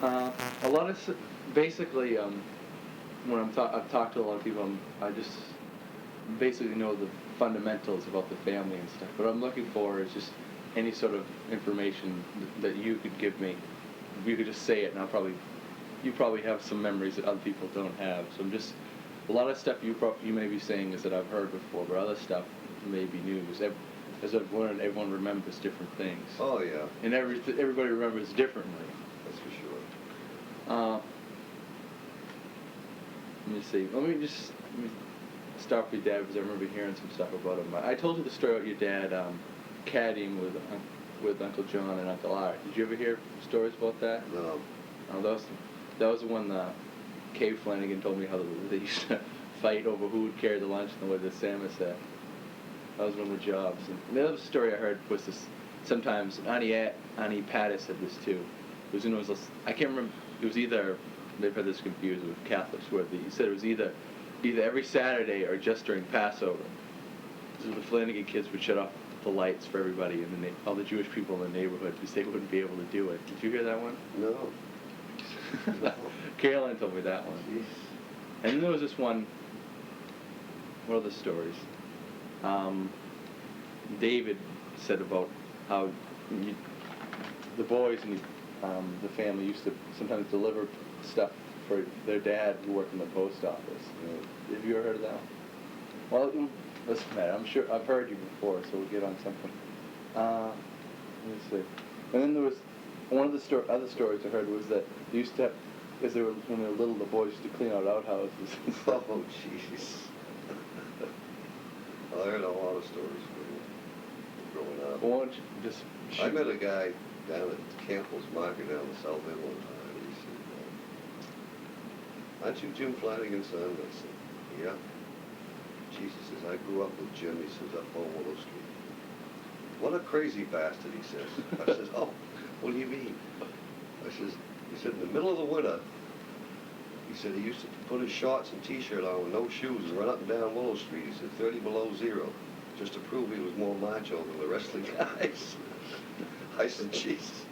A lot of basically, when I've talked to a lot of people, I just basically know the fundamentals about the family and stuff. What I'm looking for is just any sort of information that you could give me. If you could just say it, and you probably have some memories that other people don't have. So I'm just, a lot of stuff you may be saying is that I've heard before, but other stuff may be news. As I've learned, everyone remembers different things. Oh, yeah. And everybody remembers differently. That's for sure. Let me see. Let me start with your dad, because I remember hearing some stuff about him. I told you the story about your dad caddying with Uncle John and Uncle Art. Did you ever hear stories about that? No. Oh, that was the one Cave Flanagan told me how they used to fight over who would carry the lunch and the way the Samus said. That was one of the jobs. And the other story I heard was this. Sometimes Auntie Pattis said this too. It was when it was I can't remember. It was either, they've had this confused with Catholics, where he said it was either every Saturday or just during Passover. So the Flanagan kids would shut off the lights for everybody and all the Jewish people in the neighborhood because they wouldn't be able to do it. Did you hear that one? No. No. Caroline told me that one. Jeez. And then there was this one of the stories. David said about how the boys and the family used to sometimes deliver stuff for their dad who worked in the post office. Have you ever heard of that one? Well, listen, Matt, I'm sure I've heard you before, so we'll get on something. Let me see. And then there was one of the other stories I heard was that they used to have, when they were little, the boys used to clean out outhouses and stuff. Oh, jeez. I heard a lot of stories growing up. Why don't you just I met a guy down at Campbell's Market down the South End one time. He said, "Aren't you Jim Flanagan's son?" I said, "Yeah." Jesus says, "I grew up with Jim," he says, "up on Willow Street." "What a crazy bastard," he says. I says, "Oh, what do you mean?" He said, "In the middle of the winter," he said, "he used to put his shorts and T-shirt on with no shoes and run up and down Willow Street." He said, 30 below zero, just to prove he was more macho than the rest of the guys. I said, "Jesus."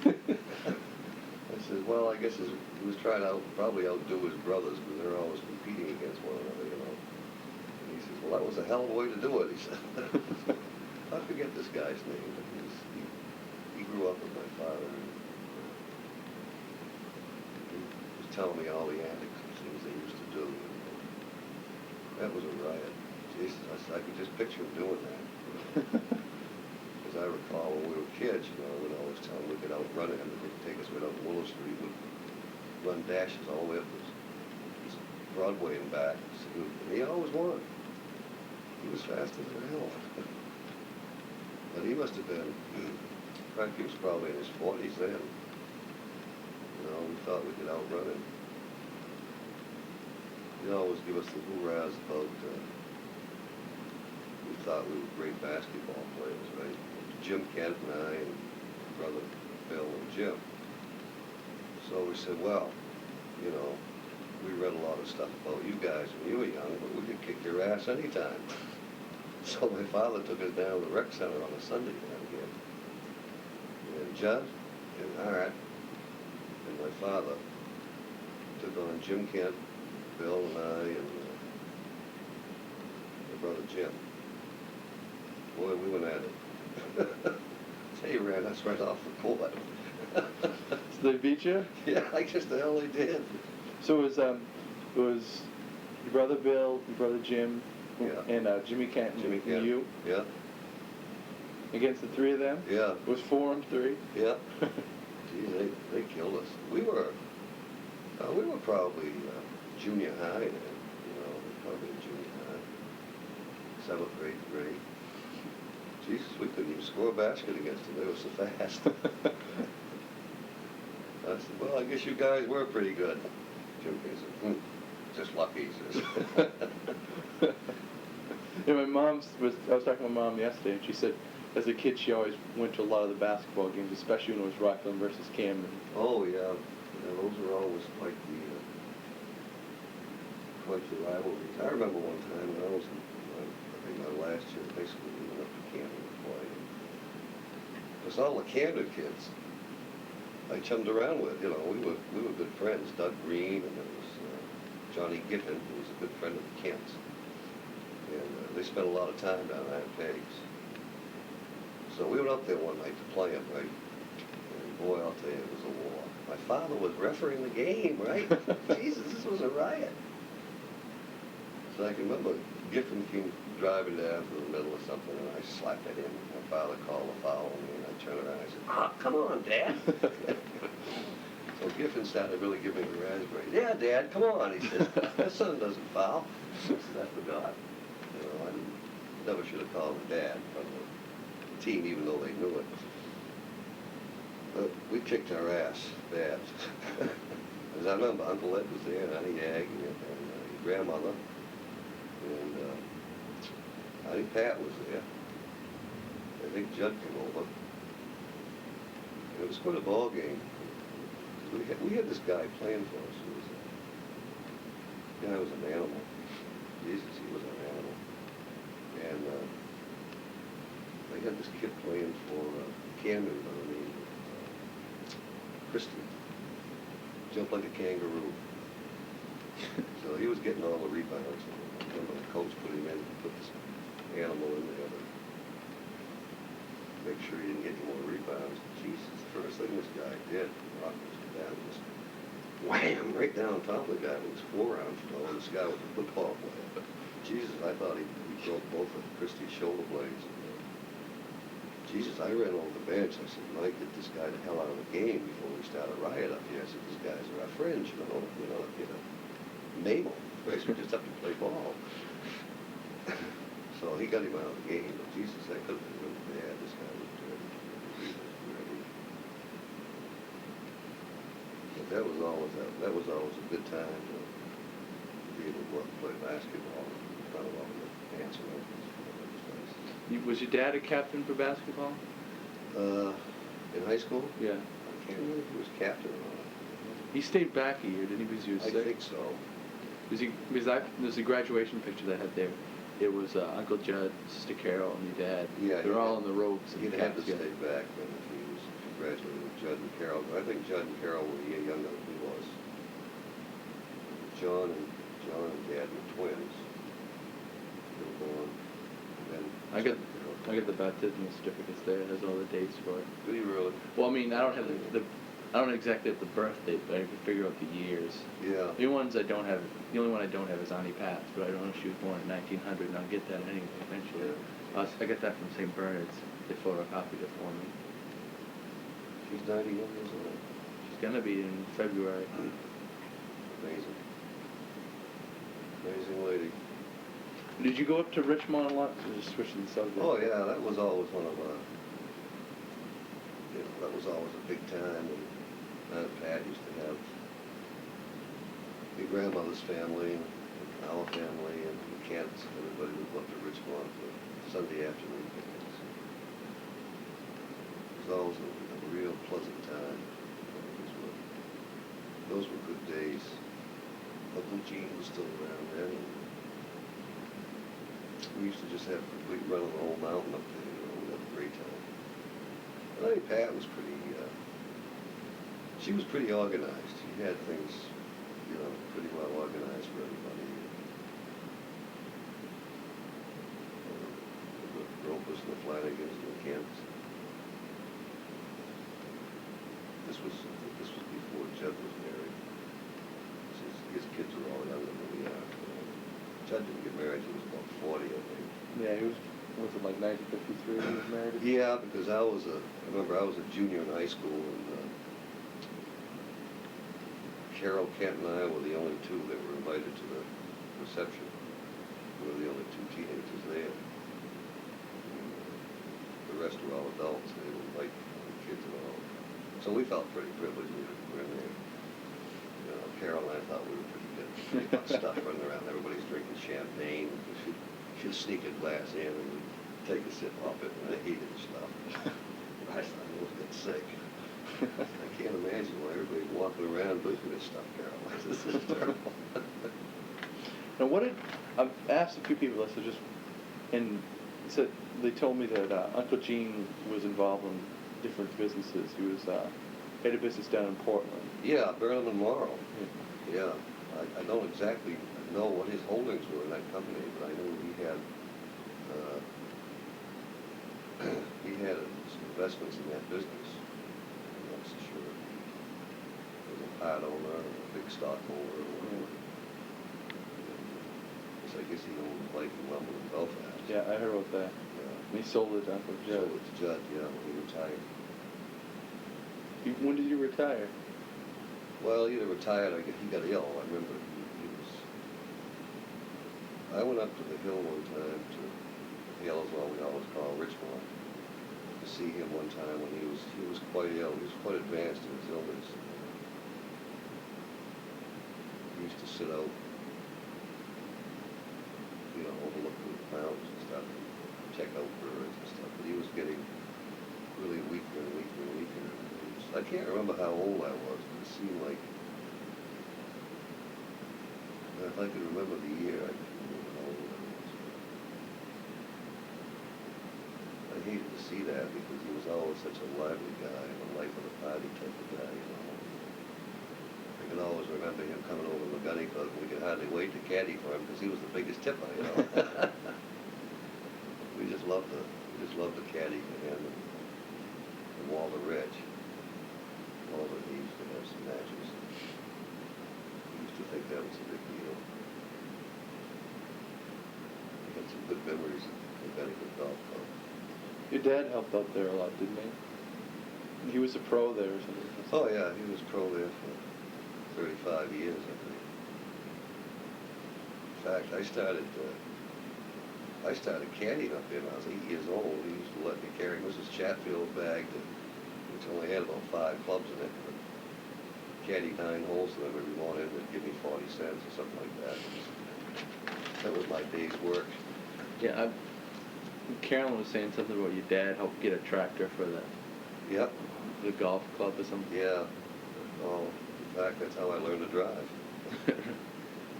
I said, "Well, I guess he was trying to probably outdo his brothers because they're always competing against one another, you know." And he says, "Well, that was a hell of a way to do it," he said. I forget this guy's name, but he grew up with my father. And he was telling me all the antics and things they used to do. That was a riot. Jesus, I could just picture him doing that. As I recall, when we were kids, we'd always tell him we'd get out running, and they'd take us right out to Willow Street. We'd run dashes all the way up this Broadway and back. And he always won. He was faster than hell. But he must have been, in fact, he was probably in his 40s then. We thought we could outrun him. He'd always give us the hoorahs about, we thought we were great basketball players, right? Jim Kent and I and brother Bill and Jim. So we said, well, we read a lot of stuff about you guys when you were young, but we could kick your ass anytime. So my father took us down to the rec center on a Sunday down here. And Judd and Art and my father took on Jim Kent, Bill and I, and my brother Jim. Boy, we went at it. They ran us right off the court. So they beat you? Yeah, I guess the hell they did. So it was your brother Bill, your brother Jim, yeah. and Jimmy Kent, and you? Yeah. Against the three of them? Yeah. It was 4-3? Yeah. Gee, they killed us. We were probably junior high then, probably junior high. 7th, 8th grade. Jesus, we couldn't even score a basket against them. They were so fast. I said, well, I guess you guys were pretty good. Jim said, just lucky, he says. Yeah, I was talking to my mom yesterday, and she said, as a kid, she always went to a lot of the basketball games, especially when it was Rockland versus Camden. Oh, yeah. Those were always quite the rivalries. I remember one time when I was my last year of high school, we went up to Camden to play. Because all the Camden kids, I chummed around with. You know, we were good friends. Doug Green, and there was Johnny Giffen, who was a good friend of the Kents. And they spent a lot of time down there at Peg's. So we went up there one night to play him, right? And boy, I'll tell you, it was a war. My father was refereeing the game, right? Jesus, this was a riot. So I can remember Giffen came driving down through the middle of something, and I slapped at him. My father called a foul on me, and I turned around and I said, "Ah, come on, Dad." So Giffen started really giving me the raspberries. "Yeah, Dad, come on," he said. "My son doesn't foul." I said, "I forgot." You know, I never should have called him Dad from the team, even though they knew it. But we kicked our ass bad. As I remember, Uncle Ed was there, and Auntie Ag, and your grandmother, and I think Pat was there. I think Judd came over. And it was quite a ball game. We had this guy playing for us. The guy was an animal. Jesus, he was an animal. And they had this kid playing for Camden by the name of Christie. Jumped like a kangaroo. So he was getting all the rebounds. I remember the coach put him in, put this animal in there to make sure he didn't get any more rebounds. Jesus, the first thing this guy did, Rockland down, just wham, right down on top of the guy with his forearms. You know, and this guy was a football player. Jesus, I thought he broke both of Christie's shoulder blades. Jesus, I ran over the bench. I said, "Mike, get this guy the hell out of the game before we start a riot up here." I said, "These guys are our friends, you know, name them. We just have to play ball." So he got him out of the game. But Jesus, that could have been really bad. This guy was dirty. He was dirty. But that was always a good time to be able to go out and play basketball in front of all the aunts and uncles. Was your dad a captain for basketball? In high school? Yeah. I can't remember if he was captain or not. He stayed back a year, didn't he? Because he was sick. I think so. There's a graduation picture that I had there. It was Uncle Judd, Sister Carol, and your dad. Yeah, they're all on the ropes. He'd have to stay back then if he graduated with Judd and Carol. But I think Judd and Carol were a year younger than he was. John and Dad were twins. They were born. And then I got the baptismal certificates there. It has all the dates for it. Did he really? Well, I mean, I don't have I don't exactly have the birth date, but I can figure out the years. Yeah. The only one I don't have is Auntie Pat's, but I don't know if she was born in 1900, and I'll get that anyway eventually. Yeah. I got that from St. Bernard's. They photocopied it for me. She's 91 years old. She's gonna be in February. Amazing. Amazing lady. Did you go up to Richmond a lot? Just switching the subject. Oh yeah, that was always one of that was always a big time. And Aunt Pat used to have your grandmother's family and our family and the Kents. Everybody would go up to Richmond for Sunday afternoon picnics. It was always a real pleasant time. Those were good days. Uncle Gene was still around then. We used to just have a complete run of the whole mountain up there. You know, we had a great time. And I think Pat was she was pretty organized. She had things, pretty well organized for everybody. The Ropers and the Flanagans and the Kents. This was before Judd was married. His kids were all younger than we are. Judd didn't get married until he was about 40, I think. Yeah, he was it like 1953 when he was married? Yeah, because I remember I was a junior in high school, and Carol, Kent, and I were the only two that were invited to the reception. We were the only two teenagers there. And, the rest were all adults. They didn't invite kids at all. So we felt pretty privileged we were in there. Carol and I thought we were pretty good. Pretty hot stuff running around. Everybody's drinking champagne. She'd sneak a glass in and we'd take a sip off it, and I hated the stuff. I thought I was getting sick. I can't imagine why everybody's walking around drinking this stuff, Carol. This is terrible. Now, I've asked a few people this, and they told me that Uncle Gene was involved in different businesses. He was He had a business down in Portland. Yeah, Burnham and Morrow. Yeah. Yeah. I don't exactly know what his holdings were in that company, but I knew he had uh, he had some investments in that business. I'm not so sure if he was a part owner or a big stockholder or whatever. So I guess he owned Life and Lumber in Belfast. Yeah, I heard about that. Yeah. And he sold it down to Judd. Sold it to Judd, yeah, when he retired. When did you retire? Well, he retired. He got ill. I remember he was. I went up to the hill one time to the hill is what we always call Richmond to see him one time when he was quite ill. He was quite advanced in his illness. He used to sit out, overlooking the mountains and stuff, and check out birds and stuff. But he was getting really weaker and weaker and weaker. I can't remember how old I was, but it seemed like, if I could remember the year, I could remember how old I was. I hated to see that because he was always such a lively guy and a life of the party type of guy, I could always remember him coming over to the gunny club and we could hardly wait to caddy for him because he was the biggest tipper, We just loved the caddy for him and Walter Rich. Walter, he used to have some matches. He used to think that was a big deal. He had some good memories of the Bennington Golf Club. Your dad helped out there a lot, didn't he? He was a pro there or something. Oh yeah, he was pro there for 35 years, I think. In fact, I started caddying up there when I was 8 years old. He used to let me carry Mrs. Chatfield's bag, which only had about 5 clubs in it. But caddy 9 holes to them every morning. They'd give me 40 cents or something like that. That was my day's work. Yeah, Carolyn was saying something about your dad helped get a tractor for the golf club or something. Yeah. Oh, in fact, that's how I learned to drive.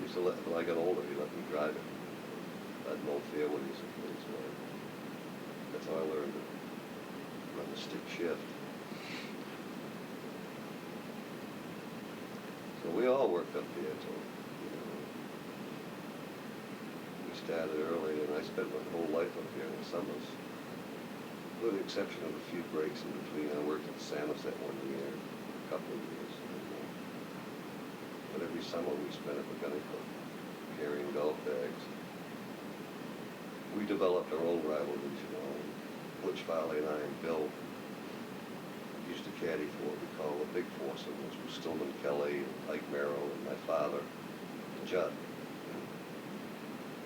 Used to when I got older, he let me drive it. I'd mow fairways and things. So that's how I learned to run the stick shift. So we all worked up there till, we started early, and I spent my whole life up here in the summers. With the exception of a few breaks in between. I worked at Samoset one year, a couple of years. But every summer we spent at the gunny club, carrying golf bags. We developed our own rivalries, Butch Farley and I and Bill used to caddy for what we call the Big Foursome, which was Stillman Kelly, and Ike Merrill, and my father, and Judd.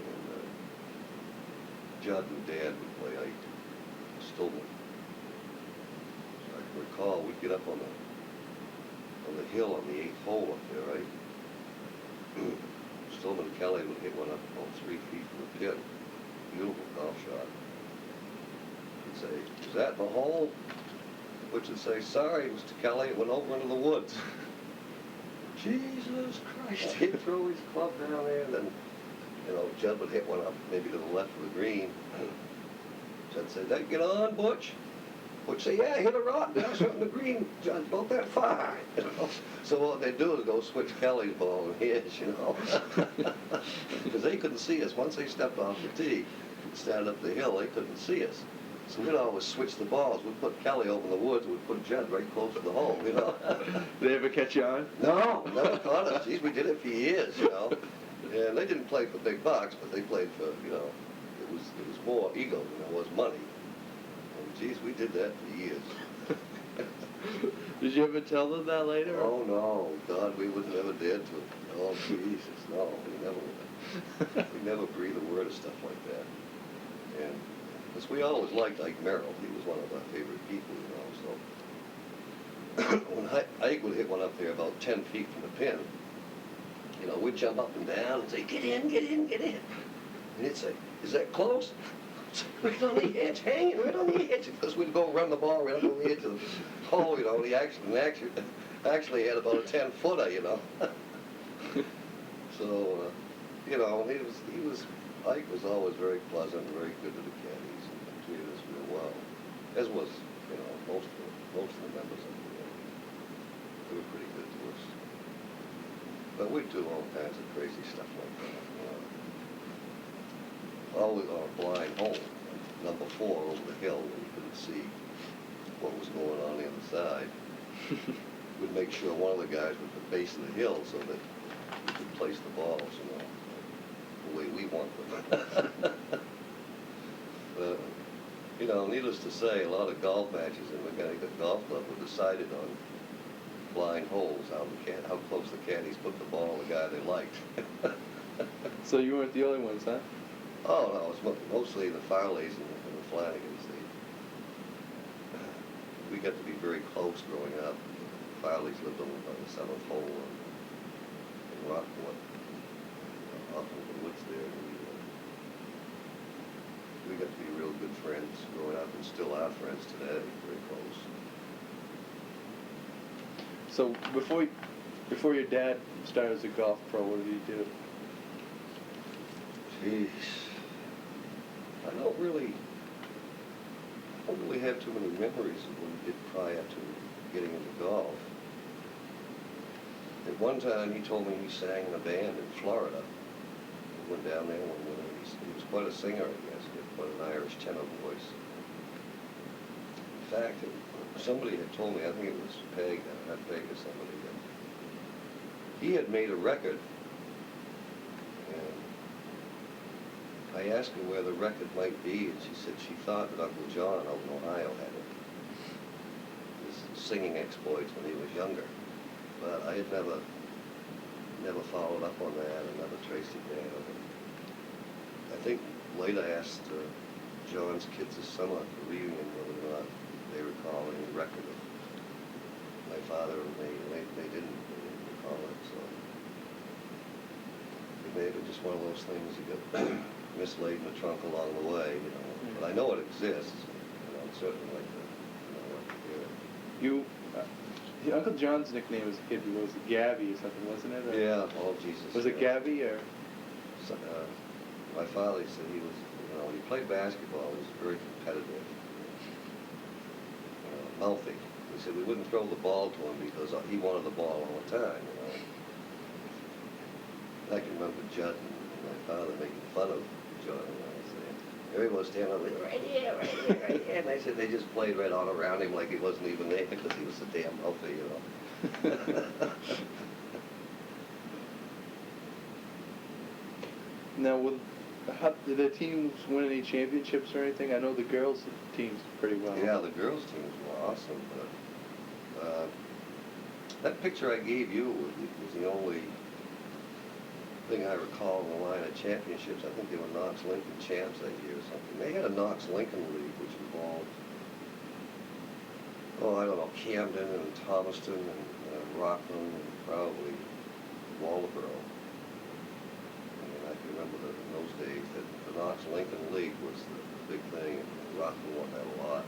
And Judd and Dad would play Ike and Stillman. So I can recall we'd get up on the hill on the 8th hole up there, right? Stillman Kelly would hit one up about 3 feet from the pit. Beautiful golf shot. He'd say, "Is that in the hole?" Which would say, "Sorry, Mr. Kelly, it went over into the woods." Jesus Christ. He'd throw his club down there, and then, Judd would hit one up maybe to the left of the green. Judd said, "That get on, Butch?" Butch say, "Yeah, hit a rock down something the green, Judd, about that far." So what they'd do is go switch Kelly's ball and his, Because they couldn't see us. Once they stepped off the tee and started up the hill, they couldn't see us. So we'd always switch the balls. We'd put Kelly over in the woods, we'd put Judd right close to the hole, Did they ever catch you on? No, never caught us. Geez, we did it for years, And they didn't play for big bucks, but they played for, it was more ego than it was money. And geez, we did that for years. Did you ever tell them that later? Oh no, God, we would never dared to. Oh Jesus, no, we never would. We never breathed a word of stuff like that. And because we always liked Ike Merrill, he was one of our favorite people, So when Ike would hit one up there about 10 feet from the pin, we'd jump up and down and say, "Get in, get in, get in." And he'd say, "Is that close?" Right on the edge, hanging right on the edge, because we'd go run the ball right up on the edge of the hole, He actually had about a 10-footer, So, Ike was always very pleasant and very good to the caddies and treated us real well, as was, most of the members of the They were pretty good to us. But we'd do all kinds of crazy stuff like that. Always on a blind hole, number 4 over the hill, where you couldn't see what was going on the other side. We'd make sure one of the guys was at the base of the hill so that we could place the balls, the way we want them. But, needless to say, a lot of golf matches in Mechanical Golf Club were decided on blind holes, how close the caddies put the ball on the guy they liked. So you weren't the only ones, huh? Oh, no, it was mostly the Farleys and the Flanagans. We got to be very close growing up. The Farleys lived on the 7th hole in Rockland, up in the woods there. We got to be real good friends growing up, and still are friends today, very close. So before your dad started as a golf pro, what did he do? Jeez. I don't really have too many memories of what he did prior to getting into golf. At one time, he told me he sang in a band in Florida. We went down there one winter. He was quite a singer, I guess. He had quite an Irish tenor voice. In fact, somebody had told me, I think it was Peg or somebody, that he had made a record. I asked her where the record might be, and she said she thought that Uncle John out in Ohio had it. His singing exploits when he was younger. But I had never followed up on that, and never traced it down. I think later I asked John's kids this summer at the reunion whether or not they recall any record of my father, and they didn't recall it. So it may have been just one of those things you get mislaid in the trunk along the way, But I know it exists, I'd certainly like to hear it. Uncle John's nickname as a kid was Gabby or something, wasn't it? Or Yeah, oh Jesus. Was it Gabby or? So, my father said he was, he played basketball, he was very competitive, mouthy. He said we wouldn't throw the ball to him because he wanted the ball all the time, I can remember Judd and my father making fun of John, saying, everyone was standing up like, right here, right here, right here. And I said they just played right on around him like he wasn't even there because he was so damn healthy, Now, did the teams win any championships or anything? I know the girls' teams pretty well. Yeah, the girls' teams were awesome, but that picture I gave you was the only thing I recall in the line of championships. I think they were Knox Lincoln champs that year or something. They had a Knox Lincoln League which involved, Camden and Thomaston and Rockland and probably Waldoboro. I can remember that in those days that the Knox Lincoln League was the big thing, and Rockland won that a lot.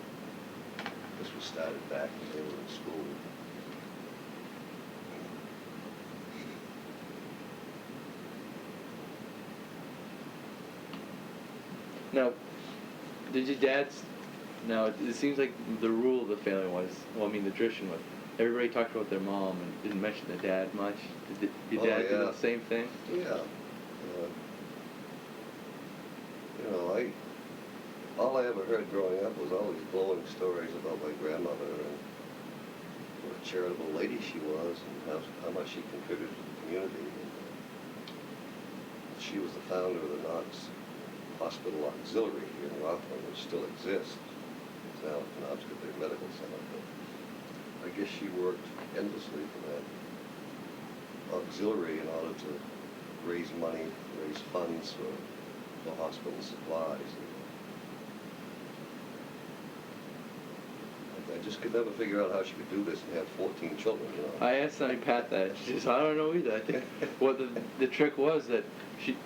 This was started back when they were in school. Now, did your dad's? Now it seems like the rule of the family was, the tradition was, everybody talked about their mom and didn't mention their dad much. Did your dad do the same thing? Yeah. All I ever heard growing up was all these glowing stories about my grandmother and what a charitable lady she was and how much she contributed to the community. She was the founder of the Knox Hospital Auxiliary here in Rockland, which still exists. It's now at the Knobscourt Medical Center. But I guess she worked endlessly for that auxiliary in order to raise money, raise funds for hospital supplies. I just could never figure out how she could do this and have 14 children, I asked Sonny Pat that. She says, I don't know either. I think what the trick was that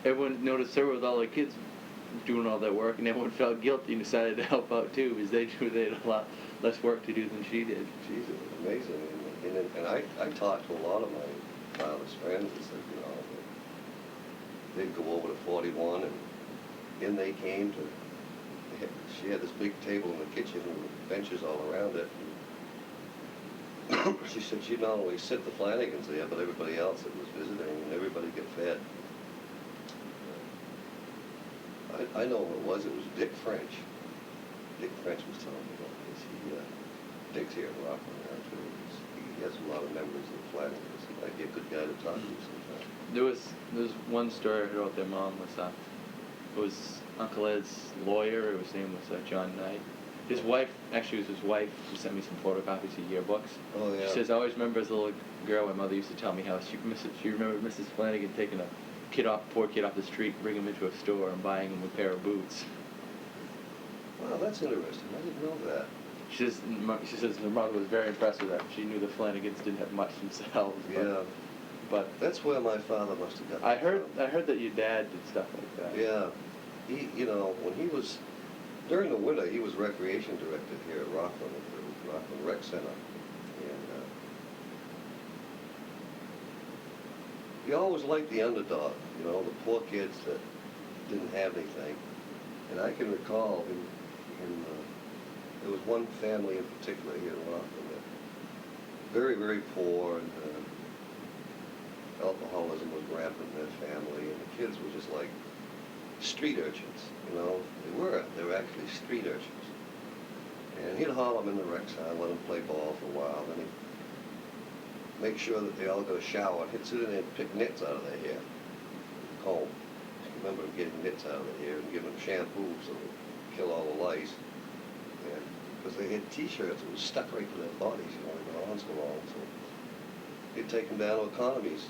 everyone noticed her with all her kids doing all that work, and everyone felt guilty and decided to help out too, because they had a lot less work to do than she did. Jeez, it was amazing. And I talked to a lot of my father's friends and said, they'd go over to 41 and in they came to, she had this big table in the kitchen with benches all around it. And She said she not only sent the Flanagans there, but everybody else that was visiting, and everybody get fed. I know who it was. It was Dick French. Dick French was telling me about this. Dick's here in Rockland now too. He has a lot of memories of the Flanagans. He might be a good guy to talk to sometime. There was one story I heard about their mom was it was Uncle Ed's lawyer. His name was John Knight. His wife, actually, it was his wife who sent me some photocopies of yearbooks. Oh, yeah. She says, I always remember as a little girl, my mother used to tell me how she remembered Mrs. Flanagan taking a poor kid off the street, bringing him into a store and buying him a pair of boots. Wow, that's interesting. I didn't know that. She says her mother was very impressed with that. She knew the Flanagans didn't have much themselves. Yeah. But That's where my father must have got I that heard from. that your dad did stuff like that. Yeah. When he was, during the winter, he was recreation director here at Rockland, at the Rockland Rec Center. And he always liked the underdog, the poor kids that didn't have anything. And I can recall there was one family in particular here in Rockland that very, very poor, and alcoholism was rampant in their family, and the kids were just like street urchins, They were actually street urchins. And he'd haul them in the rec center, let them play ball for a while, then he'd make sure that they all got a shower, and he'd sit in there and pick nits out of their hair, comb. I remember him getting nits out of their hair and giving them shampoo so it would kill all the lice. And because they had T-shirts that was stuck right to their bodies, they'd been on so long. So he'd take them down to Economy's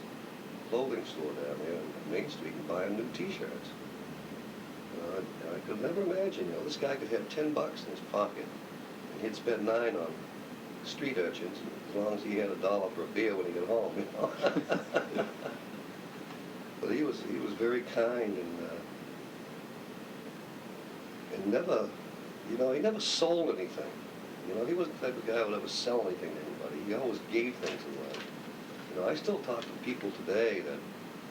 clothing store down there on Main Street and buy them new T-shirts. I could never imagine, this guy could have $10 in his pocket, and he'd spend $9 on street urchins, as long as he had $1 for a beer when he got home, But he was very kind, and never, he never sold anything. He wasn't the type of guy who would ever sell anything to anybody. He always gave things away. I still talk to people today that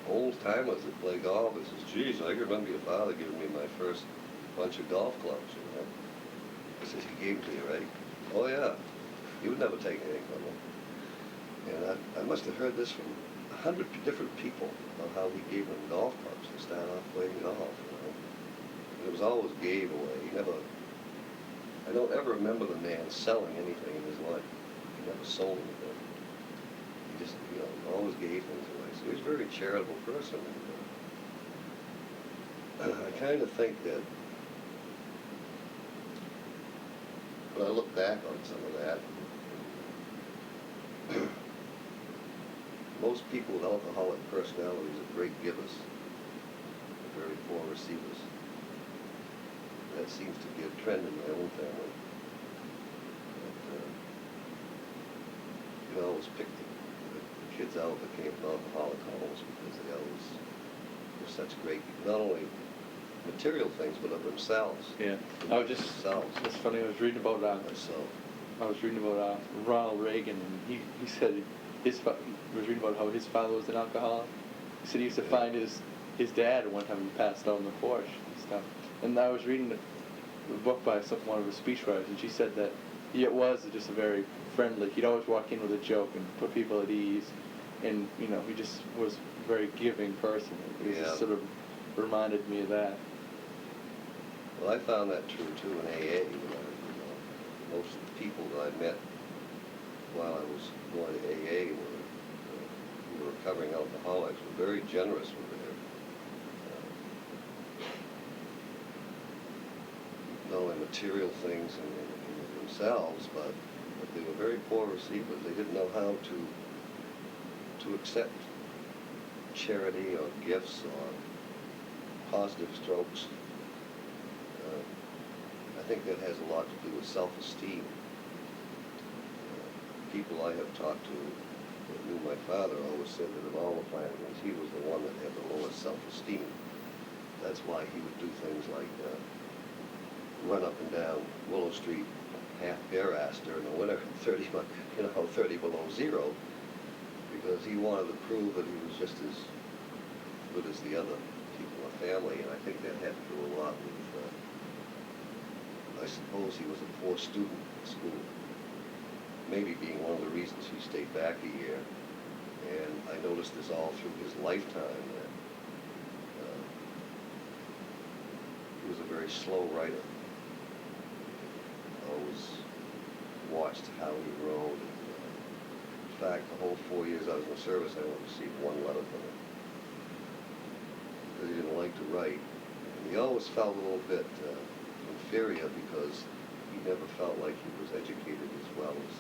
old timers that play golf and says, geez, I can remember your father giving me my first bunch of golf clubs, He says, he gave them to you, right? Oh, yeah. He would never take anything from them. And I must have heard this from 100 different people about how he gave them golf clubs to start off playing golf, And it was always gave away. I don't ever remember the man selling anything in his life. He never sold anything. He just, always gave things away. So he was a very charitable person. And I kind of think that when I look back on some of that, most people with alcoholic personalities are great givers, and very poor receivers. That seems to be a trend in my own family. You always pick the kids out that came from alcoholic homes because they always were such great, not only material things, but of themselves. Yeah. It's funny, I was reading about Ronald Reagan, and he said was reading about how his father was an alcoholic. He said he used to find his dad, and one time he passed on the porch and stuff. And I was reading a book by one of his speechwriters, and she said that it was just a very friendly, he'd always walk in with a joke and put people at ease, and he just was a very giving person. It just sort of reminded me of that. Well, I found that true too in AA. Most of the people that I met while I was going to AA who were recovering alcoholics were very generous with their not only material things in themselves, but they were very poor receivers. They didn't know how to accept charity or gifts or positive strokes. I think that has a lot to do with self-esteem. People I have talked to that knew my father always said that of all the Flanagans, he was the one that had the lowest self-esteem. That's why he would do things like run up and down Willow Street half bare-assed during the winter, 30 below zero, because he wanted to prove that he was just as good as the other people in the family, and I think that had to do a lot with, I suppose he was a poor student at school. maybe being one of the reasons he stayed back a year. And I noticed this all through his lifetime, that he was a very slow writer. Always watched how he wrote. In fact, the whole 4 years I was in the service, I only received one letter from him, because he didn't like to write. And he always felt a little bit inferior, because he never felt like he was educated as well as